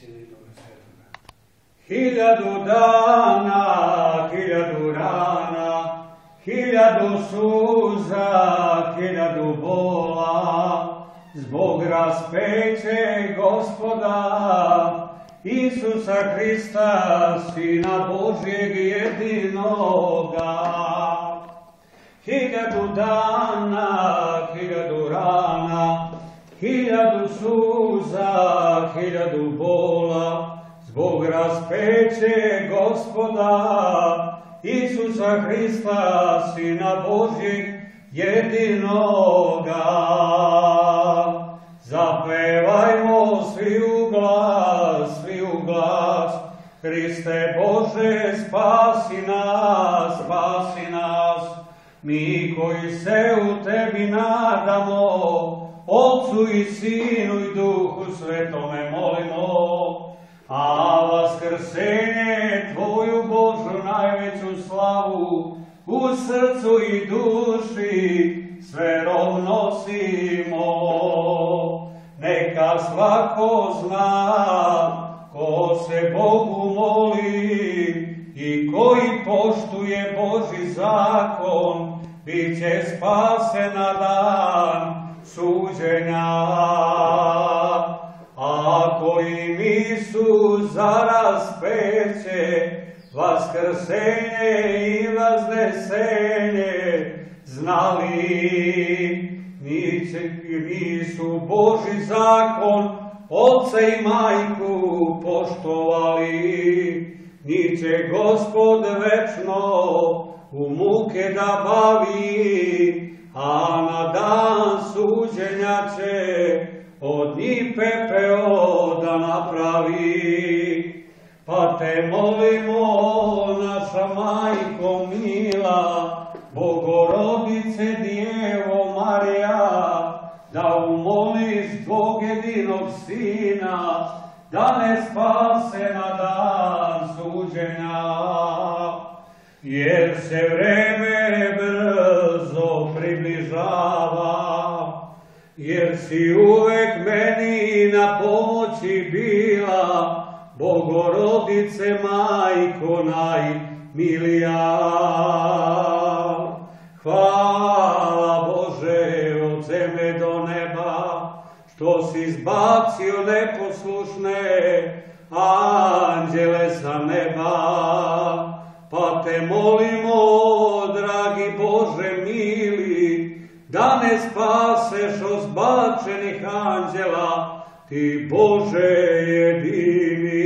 Sina i Duha Svetoga. 1000 dana, 1000 rana, 1000 suza, 1000 bola, zbog raspeće Gospoda, Isusa Hrista, Sina Božjeg jedinoga. 1000 dana, 1000 rana, 1000 suza, 1000 bola, zbog raspeće Gospoda, Isusa Hrista, Sina Božjeg jedinoga. Zapevajmo svi u glas, svi u glas, Hriste Bože, spasi nas, spasi nas. Mi koji se u Tebi nadamo, Otcu i Sinu i Duhu Svetome molimo, a vaskrsenje Tvoju Božu najveću slavu u srcu i duši sve nosimo. Neka svako zna ko se Bogu moli i koji poštuje Božji zakon, bit će spasen na dan suđenja. Ako im Isus zaraz peće, vaskrsenje i vaznesenje znali, nisu Božji zakon, Otca i Majku poštovali, ni će Gospod večno u muke da bavi, a na dan suđenja će od njih pepeo da napravi. Pa te molimo, naša Majko mila, Bogorodice Djevo Marija, da umoliš Tvog jedinog Sina, da ne spase na dan suđenja. Jer se vreme brzo približava, jer si uvek meni na pomoći bila, Bogorodice Majko najmilija. Hvala Bože od zemlje do neba, što si izbacio neposlušne anđele sa neba. Pa te molimo, dragi Bože mili, da ne spaseš od zbačenih anđela, Ti Bože jedini.